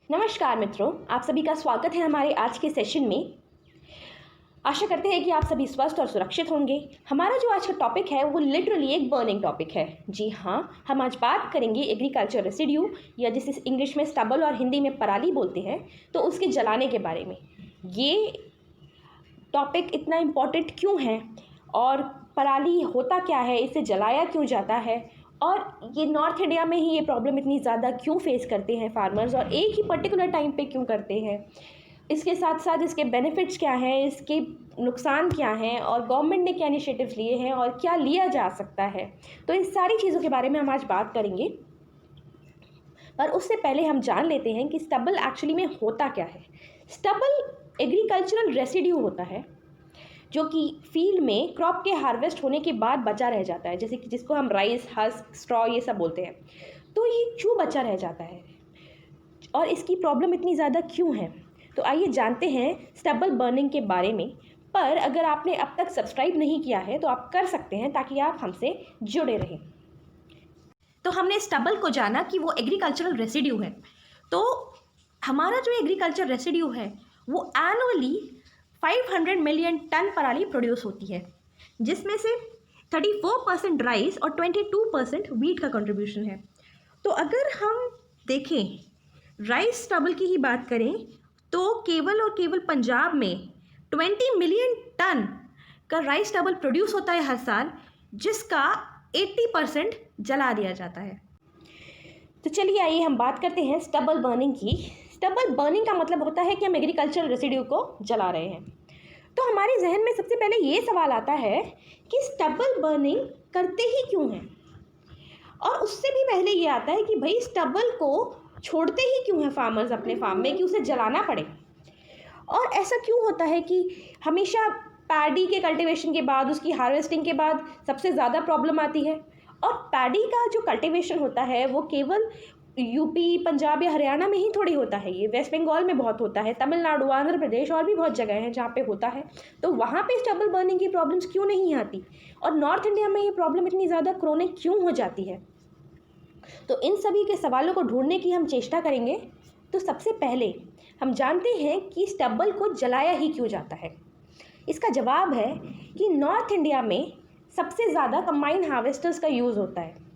नमस्कार मित्रों, आप सभी का स्वागत है हमारे आज के सेशन में। आशा करते हैं कि आप सभी स्वस्थ और सुरक्षित होंगे। हमारा जो आज का टॉपिक है वो लिटरली एक बर्निंग टॉपिक है। जी हाँ, हम आज बात करेंगे एग्रीकल्चर रेसिड्यू या जिसे इंग्लिश में स्टबल और हिंदी में पराली बोलते हैं, तो उसके जलाने के बारे में। ये टॉपिक इतना इम्पॉर्टेंट क्यों है और पराली होता क्या है, इसे जलाया क्यों जाता है, और ये नॉर्थ इंडिया में ही ये प्रॉब्लम इतनी ज़्यादा क्यों फेस करते हैं फार्मर्स और एक ही पर्टिकुलर टाइम पे क्यों करते हैं, इसके साथ साथ इसके बेनिफिट्स क्या हैं, इसके नुकसान क्या हैं और गवर्नमेंट ने क्या इनिशिएटिव्स लिए हैं और क्या लिया जा सकता है। तो इन सारी चीज़ों के बारे में हम आज बात करेंगे। पर उससे पहले हम जान लेते हैं कि स्टबल एक्चुअली में होता क्या है। स्टबल एग्रीकल्चरल रेसिड्यू होता है जो कि फील्ड में क्रॉप के हार्वेस्ट होने के बाद बचा रह जाता है, जैसे कि जिसको हम राइस, हस्क, स्ट्रॉ ये सब बोलते हैं। तो ये क्यों बचा रह जाता है और इसकी प्रॉब्लम इतनी ज़्यादा क्यों है, तो आइए जानते हैं स्टबल बर्निंग के बारे में। पर अगर आपने अब तक सब्सक्राइब नहीं किया है तो आप कर सकते हैं ताकि आप हमसे जुड़े रहें। तो हमने स्टबल को जाना कि वो एग्रीकल्चरल रेसिड्यू है। तो हमारा जो एग्रीकल्चर रेसिड्यू है वो एनुअली 500 मिलियन टन पराली प्रोड्यूस होती है, जिसमें से 34% राइस और 22% वीट का कंट्रीब्यूशन है। तो अगर हम देखें राइस स्टबल की ही बात करें तो केवल पंजाब में 20 मिलियन टन का राइस स्टबल प्रोड्यूस होता है हर साल, जिसका 80% जला दिया जाता है। तो चलिए आइए हम बात करते हैं स्टबल बर्निंग की। स्टबल बर्निंग का मतलब होता है कि हम एग्रीकल्चरल रेसिड्यू को जला रहे हैं। तो हमारे जहन में सबसे पहले ये सवाल आता है कि स्टबल बर्निंग करते ही क्यों हैं, और उससे भी पहले ये आता है कि भाई स्टबल को छोड़ते ही क्यों हैं फार्मर्स अपने फार्म में कि उसे जलाना पड़े। और ऐसा क्यों होता है कि हमेशा पैडी के कल्टीवेशन के बाद, उसकी हार्वेस्टिंग के बाद सबसे ज़्यादा प्रॉब्लम आती है। और पैडी का जो कल्टीवेशन होता है वो केवल यूपी, पंजाब या हरियाणा में ही थोड़ी होता है, ये वेस्ट बंगाल में बहुत होता है, तमिलनाडु, आंध्र प्रदेश और भी बहुत जगह हैं जहाँ पे होता है। तो वहाँ पे स्टबल बर्निंग की प्रॉब्लम्स क्यों नहीं आती और नॉर्थ इंडिया में ये प्रॉब्लम इतनी ज़्यादा क्रोनिक क्यों हो जाती है। तो इन सभी के सवालों को ढूंढने की हम चेष्टा करेंगे। तो सबसे पहले हम जानते हैं कि स्टबल को जलाया ही क्यों जाता है। इसका जवाब है कि नॉर्थ इंडिया में सबसे ज़्यादा कंबाइन हार्वेस्टर्स का यूज़ होता है।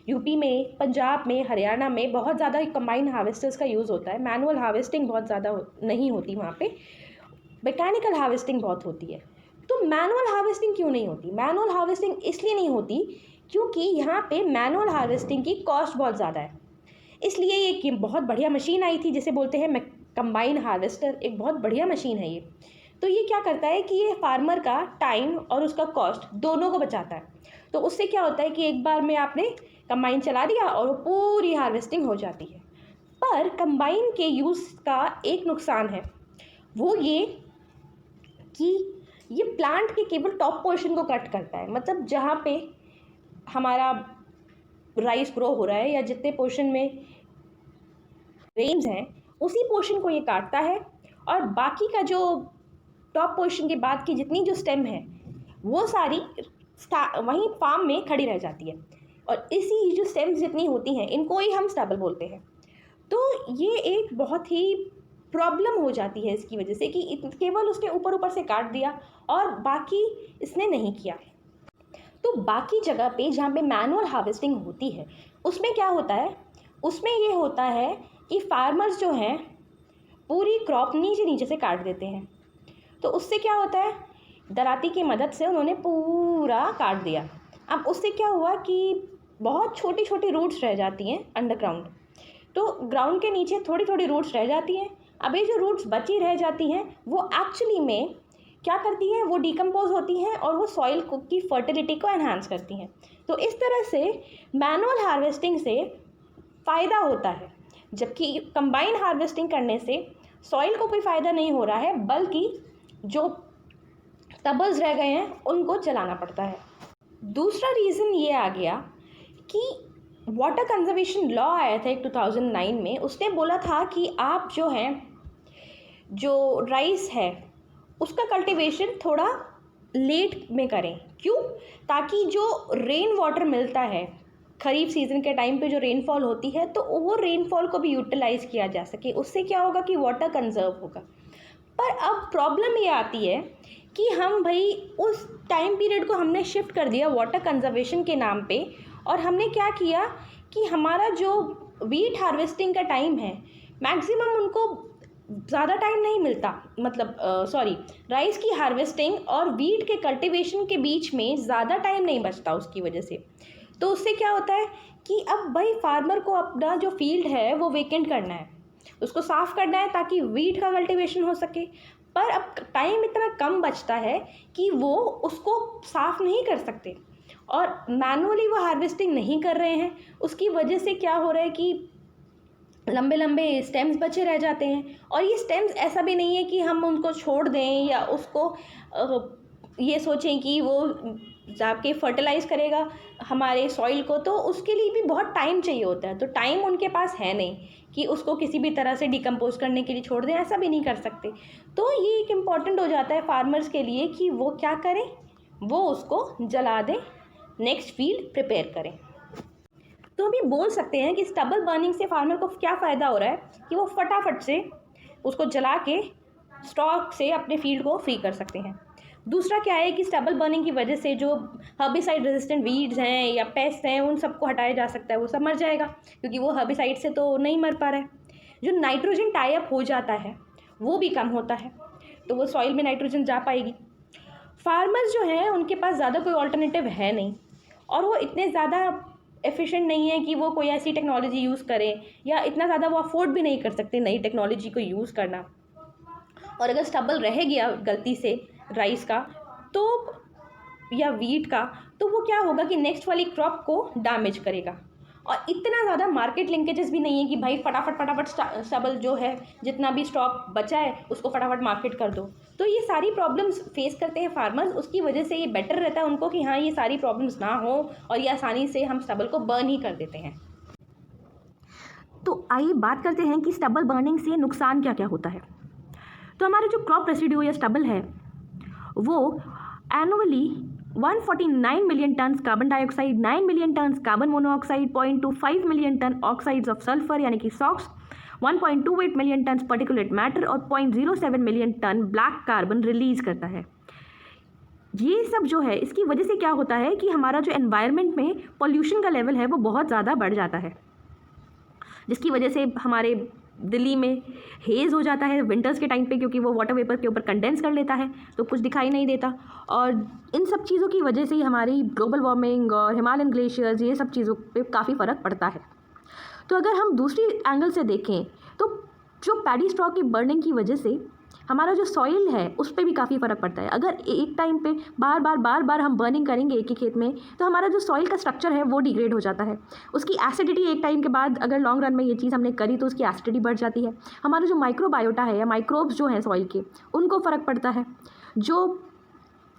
यूपी में, पंजाब में, हरियाणा में बहुत ज़्यादा कंबाइन हार्वेस्टर्स का यूज़ होता है। मैनुअल हार्वेस्टिंग बहुत ज़्यादा नहीं होती वहाँ पे, मैकेनिकल हार्वेस्टिंग बहुत होती है। तो मैनुअल हार्वेस्टिंग क्यों नहीं होती? मैनुअल हार्वेस्टिंग इसलिए नहीं होती क्योंकि यहाँ पे मैनुअल हार्वेस्टिंग की कॉस्ट बहुत ज़्यादा है। इसलिए एक बहुत बढ़िया मशीन आई थी जिसे बोलते हैं कंबाइन हार्वेस्टर। एक बहुत बढ़िया मशीन है ये। तो ये क्या करता है कि ये फार्मर का टाइम और उसका कॉस्ट दोनों को बचाता है। तो उससे क्या होता है कि एक बार में आपने कंबाइन चला दिया और वो पूरी हार्वेस्टिंग हो जाती है। पर कंबाइन के यूज़ का एक नुकसान है, वो ये कि ये प्लांट के केवल टॉप पोर्शन को कट करता है। मतलब जहाँ पे हमारा राइस ग्रो हो रहा है या जितने पोर्शन में रेंज हैं उसी पोर्शन को ये काटता है, और बाकी का जो टॉप पोर्शन के बाद की जितनी जो स्टेम है वो सारी वहीं फार्म में खड़ी रह जाती है, और इसी जो स्टेम्स जितनी होती हैं इनको ही हम स्टबल बोलते हैं। तो ये एक बहुत ही प्रॉब्लम हो जाती है इसकी वजह से कि केवल उसके ऊपर से काट दिया और बाकी इसने नहीं किया। तो बाकी जगह पे जहाँ पे मैनुअल हार्वेस्टिंग होती है उसमें क्या होता है, उसमें ये होता है कि फार्मर्स जो हैं पूरी क्रॉप नीचे से काट देते हैं। तो उससे क्या होता है, दराती की मदद से उन्होंने पूरा काट दिया। अब उससे क्या हुआ कि बहुत छोटी छोटी रूट्स रह जाती हैं अंडरग्राउंड। तो ग्राउंड के नीचे थोड़ी थोड़ी रूट्स रह जाती हैं। अब ये जो रूट्स बची रह जाती हैं वो एक्चुअली में क्या करती हैं, वो डिकम्पोज होती हैं और वो सॉइल की फर्टिलिटी को एनहांस करती हैं। तो इस तरह से मैनुअल हार्वेस्टिंग से फ़ायदा होता है, जबकि कंबाइन हार्वेस्टिंग करने से सॉइल को कोई फ़ायदा नहीं हो रहा है, बल्कि जो स्टबल्स रह गए हैं उनको जलाना पड़ता है। दूसरा रीज़न ये आ गया कि वाटर कंजर्वेशन लॉ आया था एक 2009 में। उसने बोला था कि आप जो हैं, जो राइस है उसका कल्टीवेशन थोड़ा लेट में करें। क्यों? ताकि जो रेन वाटर मिलता है खरीफ सीज़न के टाइम पे जो रेनफॉल होती है तो वो रेनफॉल को भी यूटिलाइज़ किया जा सके। उससे क्या होगा कि वाटर कंजर्व होगा। पर अब प्रॉब्लम ये आती है कि हम भाई उस टाइम पीरियड को हमने शिफ्ट कर दिया वाटर कंजर्वेशन के नाम पे, और हमने क्या किया कि हमारा जो वीट हार्वेस्टिंग का टाइम है मैक्सिमम उनको ज़्यादा टाइम नहीं मिलता, मतलब राइस की हार्वेस्टिंग और वीट के कल्टीवेशन के बीच में ज़्यादा टाइम नहीं बचता उसकी वजह से। तो उससे क्या होता है कि अब भाई फार्मर को अपना जो फील्ड है वो वेकेंट करना है, उसको साफ़ करना है ताकि वीट का कल्टीवेशन हो सके। पर अब टाइम इतना कम बचता है कि वो उसको साफ़ नहीं कर सकते और मैनुअली वो हार्वेस्टिंग नहीं कर रहे हैं। उसकी वजह से क्या हो रहा है कि लंबे लंबे स्टेम्स बचे रह जाते हैं। और ये स्टेम्स ऐसा भी नहीं है कि हम उनको छोड़ दें या उसको ये सोचें कि वो जाके फर्टिलाइज़ करेगा हमारे सॉइल को, तो उसके लिए भी बहुत टाइम चाहिए होता है। तो टाइम उनके पास है नहीं कि उसको किसी भी तरह से डिकम्पोज करने के लिए छोड़ दें, ऐसा भी नहीं कर सकते। तो ये एक इम्पॉर्टेंट हो जाता है फार्मर्स के लिए कि वो क्या करें, वो उसको जला दें, नेक्स्ट फील्ड प्रिपेयर करें। तो अभी बोल सकते हैं कि स्टबल बर्निंग से फार्मर को क्या फ़ायदा हो रहा है कि वो फटाफट से उसको जला के स्टॉक से अपने फील्ड को फ्री कर सकते हैं। दूसरा क्या है कि स्टबल बर्निंग की वजह से जो हर्बिसाइड रेजिस्टेंट वीड्स हैं या पेस्ट हैं उन सबको हटाया जा सकता है, वो सब मर जाएगा क्योंकि वो हर्बिसाइड से तो नहीं मर पा रहा है। जो नाइट्रोजन टाई अप हो जाता है वो भी कम होता है, तो वो सॉइल में नाइट्रोजन जा पाएगी। फार्मर्स जो हैं उनके पास ज़्यादा कोई ऑल्टरनेटिव है नहीं, और वो इतने ज़्यादा एफिशिएंट नहीं है कि वो कोई ऐसी टेक्नोलॉजी यूज़ करें, या इतना ज़्यादा वो अफोर्ड भी नहीं कर सकते नई टेक्नोलॉजी को यूज़ करना। और अगर स्टबल रह गया गलती से राइस का तो या वीट का, तो वो क्या होगा कि नेक्स्ट वाली क्रॉप को डैमेज करेगा। और इतना ज़्यादा मार्केट लिंकेजेस भी नहीं है कि भाई फटाफट स्टबल जो है जितना भी स्टॉक बचा है उसको फटाफट मार्केट कर दो। तो ये सारी प्रॉब्लम्स फेस करते हैं फार्मर्स, उसकी वजह से ये बेटर रहता है उनको कि हाँ ये सारी प्रॉब्लम्स ना हो और ये आसानी से हम स्टबल को बर्न ही कर देते हैं। तो आइए बात करते हैं कि स्टबल बर्निंग से नुकसान क्या क्या होता है। तो हमारे जो क्रॉप रेसिड्यू या स्टबल है वो annually 149 million tons carbon dioxide, 9 million tons carbon monoxide, 0.25 million ton oxides of sulphur यानी कि SOx, 1.28 million ton particulate matter और 0.07 million ton black carbon release करता है। ये सब जो है इसकी वजह से क्या होता है कि हमारा जो एनवायरनमेंट में पॉल्यूशन का लेवल है वो बहुत ज़्यादा बढ़ जाता है, जिसकी वजह से हमारे दिल्ली में हेज़ हो जाता है विंटर्स के टाइम पे, क्योंकि वो वाटर वेपर के ऊपर कंडेंस कर लेता है तो कुछ दिखाई नहीं देता। और इन सब चीज़ों की वजह से ही हमारी ग्लोबल वार्मिंग और हिमालयन ग्लेशियर्स ये सब चीज़ों पे काफ़ी फ़र्क पड़ता है। तो अगर हम दूसरी एंगल से देखें तो जो पैडी स्टॉक की बर्निंग की वजह से हमारा जो सॉइल है उस पर भी काफ़ी फ़र्क पड़ता है। अगर एक टाइम पे बार बार हम बर्निंग करेंगे एक ही खेत में तो हमारा जो सॉइल का स्ट्रक्चर है वो डिग्रेड हो जाता है। उसकी एसिडिटी एक टाइम के बाद अगर लॉन्ग रन में ये चीज़ हमने करी तो उसकी एसिडिटी बढ़ जाती है। हमारा जो माइक्रोबायोटा है या माइक्रोब्स जो हैं सॉइल के उनको फ़र्क पड़ता है। जो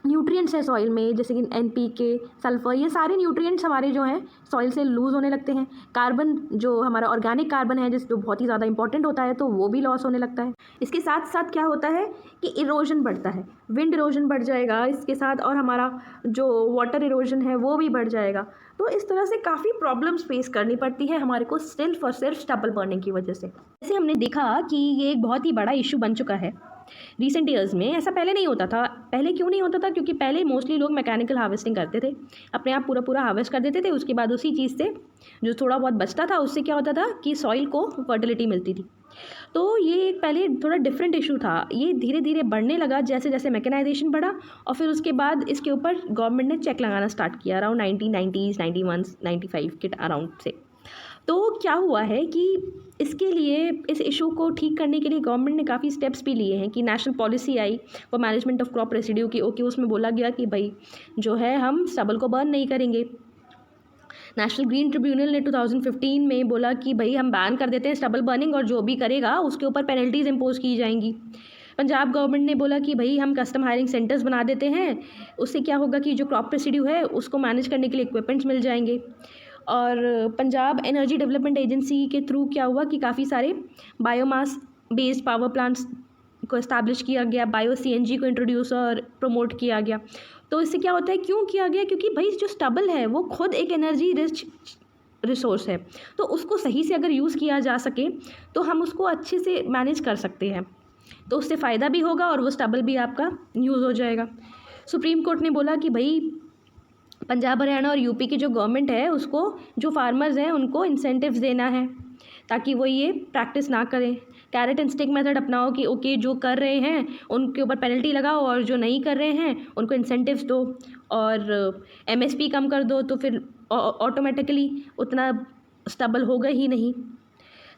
न्यूट्रिएंट्स हैं सॉइल में जैसे कि NPK, सल्फ़र, ये सारे न्यूट्रिएंट्स हमारे जो हैं सॉइल से लूज़ होने लगते हैं। कार्बन जो हमारा ऑर्गेनिक कार्बन है जो बहुत ही ज़्यादा इंपॉर्टेंट होता है तो वो भी लॉस होने लगता है। इसके साथ साथ क्या होता है कि इरोजन बढ़ता है, विंड इरोजन बढ़ जाएगा इसके साथ, और हमारा जो वाटर इरोजन है वो भी बढ़ जाएगा। तो इस तरह से काफ़ी प्रॉब्लम्स फेस करनी पड़ती है हमारे को सिर्फ और सिर्फ स्टबल बर्निंग की वजह से। जैसे हमने देखा कि ये एक बहुत ही बड़ा इशू बन चुका है रिसेंट ईयर्स में। ऐसा पहले नहीं होता था। पहले क्यों नहीं होता था? क्योंकि पहले मोस्टली लोग मैकेनिकल हार्वेस्टिंग करते थे, अपने आप पूरा हार्वेस्ट कर देते थे। उसके बाद उसी चीज़ से जो थोड़ा बहुत बचता था उससे क्या होता था कि सॉइल को फर्टिलिटी मिलती थी। तो ये एक पहले थोड़ा डिफरेंट इशू था। ये धीरे धीरे बढ़ने लगा जैसे जैसे मैकेनाइजेशन बढ़ा, और फिर उसके बाद इसके ऊपर गवर्नमेंट ने चेक लगाना स्टार्ट किया अराउंड 1990s, 91, 95 के अराउंड से। तो क्या हुआ है कि इसके लिए इस इशू को ठीक करने के लिए गवर्नमेंट ने काफ़ी स्टेप्स भी लिए हैं कि national policy I for management of crop residue की। ओके, उसमें बोला गया कि भाई जो है हम स्टबल को बर्न नहीं करेंगे। नेशनल ग्रीन ट्रिब्यूनल ने 2015 में बोला कि भाई हम बैन कर देते हैं स्टबल बर्निंग, और जो भी करेगा उसके ऊपर पेनल्टीज़ इम्पोज की जाएंगी। पंजाब गवर्नमेंट ने बोला कि भाई हम कस्टम हायरिंग सेंटर्स बना देते हैं, उससे क्या होगा कि जो क्रॉप रेसिड्यू है उसको मैनेज करने के लिए इक्विपमेंट्स मिल जाएंगे। और पंजाब एनर्जी डेवलपमेंट एजेंसी के थ्रू क्या हुआ कि काफ़ी सारे बायोमास बेस्ड पावर प्लांट्स को इस्टेब्लिश किया गया, बायो CNG को इंट्रोड्यूस और प्रमोट किया गया। तो इससे क्या होता है, क्यों किया गया? क्योंकि भाई जो स्टबल है वो खुद एक एनर्जी रिच रिसोर्स है, तो उसको सही से अगर यूज़ किया जा सके तो हम उसको अच्छे से मैनेज कर सकते हैं, तो उससे फ़ायदा भी होगा और वो स्टेबल भी आपका यूज़ हो जाएगा। सुप्रीम कोर्ट ने बोला कि भाई पंजाब, हरियाणा और यूपी की जो गवर्नमेंट है उसको जो फार्मर्स हैं उनको इंसेंटिव्स देना है ताकि वो ये प्रैक्टिस ना करें। कैरेट एंड स्टिक मेथड अपनाओ कि ओके जो कर रहे हैं उनके ऊपर पेनल्टी लगाओ और जो नहीं कर रहे हैं उनको इंसेंटिव्स दो, और एमएसपी कम कर दो, तो फिर ऑटोमेटिकली उतना स्टेबल होगा ही नहीं।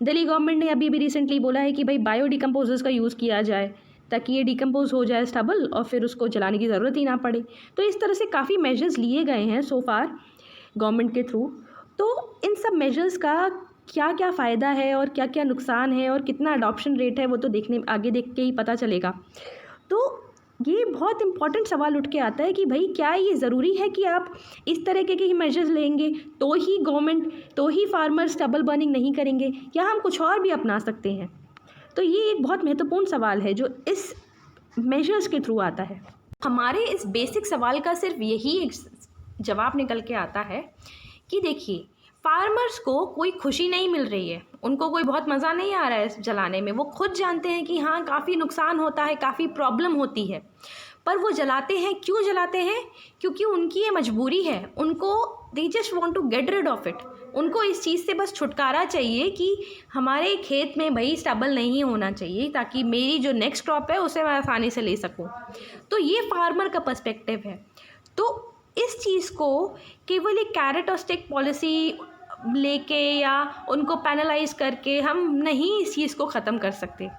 दिल्ली गवर्नमेंट ने अभी भी रिसेंटली बोला है कि भाई बायो डिकम्पोजर्स का यूज़ किया जाए ताकि ये डिकम्पोज हो जाए स्टेबल और फिर उसको जलाने की ज़रूरत ही ना पड़े। तो इस तरह से काफ़ी मेजर्स लिए गए हैं सो फार गवर्नमेंट के थ्रू। तो इन सब मेजर्स का क्या क्या फ़ायदा है और क्या क्या नुकसान है और कितना अडॉप्शन रेट है वो तो आगे देख के ही पता चलेगा। तो ये बहुत इंपॉर्टेंट सवाल उठ के आता है कि भाई क्या ये ज़रूरी है कि आप इस तरह के ही मेजर्स लेंगे तो ही गवर्नमेंट, तो ही फार्मर्स स्टबल बर्निंग नहीं करेंगे, या हम कुछ और भी अपना सकते हैं? तो ये एक बहुत महत्वपूर्ण सवाल है जो इस मेजर्स के थ्रू आता है। हमारे इस बेसिक सवाल का सिर्फ यही एक जवाब निकल के आता है कि देखिए, फार्मर्स को कोई खुशी नहीं मिल रही है, उनको कोई बहुत मज़ा नहीं आ रहा है इस जलाने में। वो खुद जानते हैं कि हाँ काफ़ी नुकसान होता है, काफ़ी प्रॉब्लम होती है, पर वो जलाते हैं। क्यों जलाते हैं? क्योंकि उनकी ये मजबूरी है, उनको they just want to get rid of it. उनको इस चीज़ से बस छुटकारा चाहिए कि हमारे खेत में भाई स्टेबल नहीं होना चाहिए ताकि मेरी जो नेक्स्ट क्रॉप है उसे मैं आसानी से ले सकूं। तो ये फार्मर का पर्सपेक्टिव है। तो इस चीज़ को केवल एक कैरेट और स्टिक पॉलिसी लेके या उनको पैनलाइज करके हम नहीं इस चीज़ को ख़त्म कर सकते,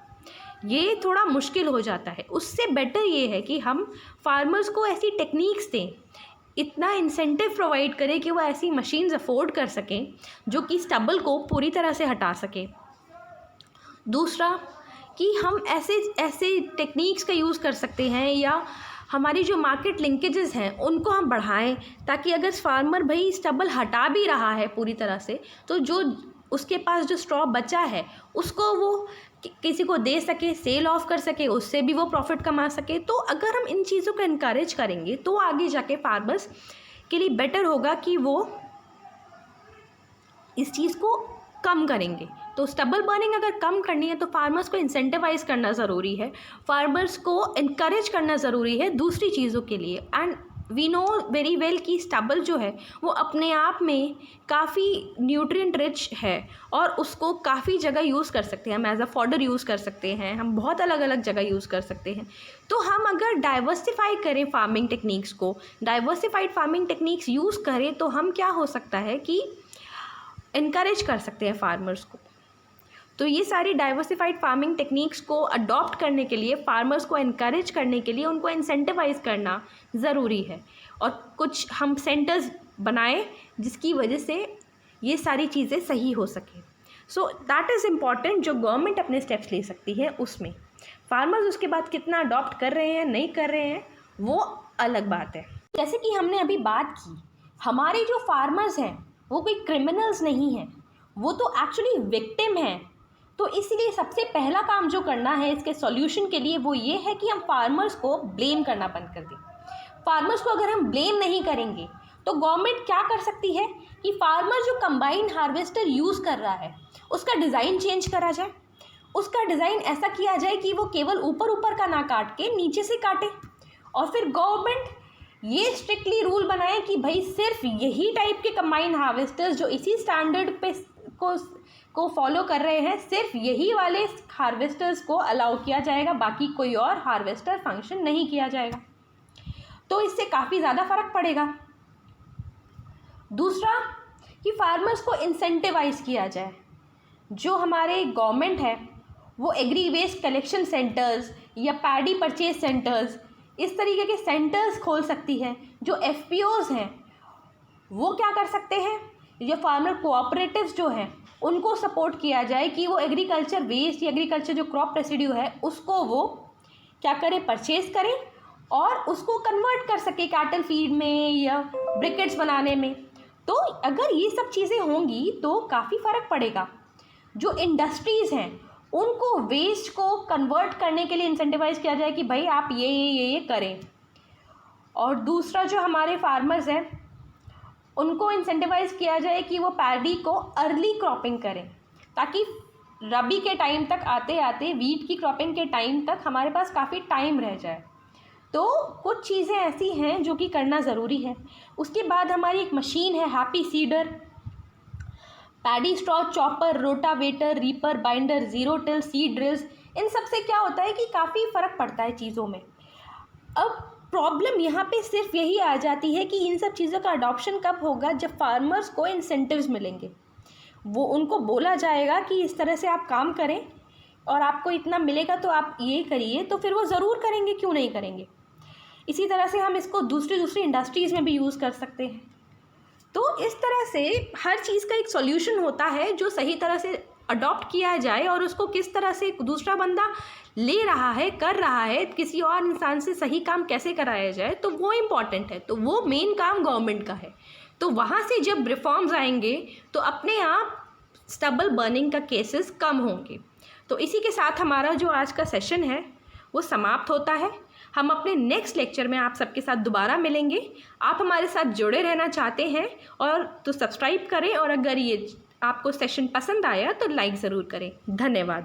ये थोड़ा मुश्किल हो जाता है। उससे बेटर ये है कि हम फार्मर्स को ऐसी टेक्निक्स दें, इतना इंसेंटिव प्रोवाइड करें कि वो ऐसी मशीन्स अफोर्ड कर सकें जो कि स्टबल को पूरी तरह से हटा सकें। दूसरा कि हम ऐसे टेक्निक्स का यूज़ कर सकते हैं या हमारी जो मार्केट लिंकेजेस हैं उनको हम बढ़ाएं ताकि अगर फार्मर भाई स्टबल हटा भी रहा है पूरी तरह से तो जो उसके पास जो स्ट्रॉ बचा है उसको वो किसी को दे सके, सेल ऑफ कर सके, उससे भी वो प्रॉफिट कमा सके। तो अगर हम इन चीज़ों को इनकरेज करेंगे तो आगे जाके फार्मर्स के लिए बेटर होगा कि वो इस चीज़ को कम करेंगे। तो स्टबल बर्निंग अगर कम करनी है तो फार्मर्स को इंसेंटिवाइज करना ज़रूरी है, फार्मर्स को इनकरेज करना ज़रूरी है दूसरी चीज़ों के लिए। And we know very well कि स्टबल जो है वो अपने आप में काफ़ी न्यूट्रिएंट रिच है और उसको काफ़ी जगह यूज़ कर सकते हैं। हम एज अ फॉडर यूज़ कर सकते हैं, हम बहुत अलग अलग जगह यूज़ कर सकते हैं। तो हम अगर डाइवर्सिफाई करें फार्मिंग टेक्निक्स को, डाइवर्सिफाइड फार्मिंग टेक्निक्स यूज़ करें तो हम क्या हो सकता है कि इनकरेज कर सकते हैं फार्मर्स को। तो ये सारी डाइवर्सिफाइड फार्मिंग टेक्निक्स को अडॉप्ट करने के लिए, फार्मर्स को इनकरेज करने के लिए उनको इंसेंटिवाइज करना ज़रूरी है और कुछ हम सेंटर्स बनाएं जिसकी वजह से ये सारी चीज़ें सही हो सकें। So that is important. जो गवर्नमेंट अपने स्टेप्स ले सकती है उसमें फार्मर्स उसके बाद कितना अडॉप्ट कर रहे हैं नहीं कर रहे हैं वो अलग बात है। जैसे कि हमने अभी बात की, हमारे जो फार्मर्स हैं वो कोई क्रिमिनल्स नहीं हैं, वो तो एक्चुअली विक्टिम हैं। तो इसलिए सबसे पहला काम जो करना है इसके सॉल्यूशन के लिए वो ये है कि हम फार्मर्स को ब्लेम करना बंद कर दें। फार्मर्स को अगर हम ब्लेम नहीं करेंगे तो गवर्नमेंट क्या कर सकती है कि फार्मर जो कंबाइंड हार्वेस्टर यूज़ कर रहा है उसका डिज़ाइन चेंज करा जाए। उसका डिज़ाइन ऐसा किया जाए कि वो केवल ऊपर ऊपर का ना काट के नीचे से काटे, और फिर गवर्नमेंट ये स्ट्रिक्टली रूल बनाए कि भाई सिर्फ यही टाइप के कंबाइंड हार्वेस्टर्स जो इसी स्टैंडर्ड पे को फॉलो कर रहे हैं, सिर्फ यही वाले हार्वेस्टर्स को अलाउ किया जाएगा, बाकी कोई और हार्वेस्टर फंक्शन नहीं किया जाएगा। तो इससे काफ़ी ज़्यादा फ़र्क पड़ेगा। दूसरा कि फार्मर्स को इंसेंटिवाइज किया जाए। जो हमारे गवर्नमेंट है वो एग्री वेस्ट कलेक्शन सेंटर्स या पैडी परचेज सेंटर्स, इस तरीके के सेंटर्स खोल सकती है। जो FPOs हैं वो क्या कर सकते हैं, ये फार्मर कोऑपरेटिव्स जो हैं उनको सपोर्ट किया जाए कि वो एग्रीकल्चर वेस्ट या एग्रीकल्चर जो क्रॉप रेसिड्यू है उसको वो क्या करें, परचेज करें और उसको कन्वर्ट कर सके कैटल फीड में या ब्रिकेट्स बनाने में। तो अगर ये सब चीज़ें होंगी तो काफ़ी फ़र्क पड़ेगा। जो इंडस्ट्रीज़ हैं उनको वेस्ट को कन्वर्ट करने के लिए इंसेंटिवाइज किया जाए कि भाई आप ये करें। और दूसरा जो हमारे फार्मर्स हैं उनको इंसेंटिवाइज किया जाए कि वो पैडी को अर्ली क्रॉपिंग करें, ताकि रबी के टाइम तक आते आते वीट की क्रॉपिंग के टाइम तक हमारे पास काफ़ी टाइम रह जाए। तो कुछ चीज़ें ऐसी हैं जो कि करना ज़रूरी है। उसके बाद हमारी एक मशीन है happy seeder, paddy straw chopper, rotavator, reaper, binder, zero till, seed drills. इन सब से क्या होता है कि काफ़ी फ़र्क पड़ता है चीज़ों में। अब प्रॉब्लम यहाँ पे सिर्फ यही आ जाती है कि इन सब चीज़ों का अडॉप्शन कब होगा, जब फार्मर्स को इंसेंटिव्स मिलेंगे। वो उनको बोला जाएगा कि इस तरह से आप काम करें और आपको इतना मिलेगा तो आप ये करिए, तो फिर वो ज़रूर करेंगे, क्यों नहीं करेंगे। इसी तरह से हम इसको दूसरी इंडस्ट्रीज़ में भी यूज़ कर सकते हैं। तो इस तरह से हर चीज़ का एक सॉल्यूशन होता है जो सही तरह से अडॉप्ट किया जाए, और उसको किस तरह से दूसरा बंदा ले रहा है, कर रहा है, किसी और इंसान से सही काम कैसे कराया जाए, तो वो इम्पॉर्टेंट है। तो वो मेन काम गवर्नमेंट का है। तो वहाँ से जब रिफॉर्म्स आएंगे तो अपने आप स्टबल बर्निंग का केसेस कम होंगे। तो इसी के साथ हमारा जो आज का सेशन है वो समाप्त होता है। हम अपने नेक्स्ट लेक्चर में आप सबके साथ दोबारा मिलेंगे। आप हमारे साथ जुड़े रहना चाहते हैं और तो सब्सक्राइब करें, और अगर ये आपको सेशन पसंद आया तो लाइक ज़रूर करें। धन्यवाद।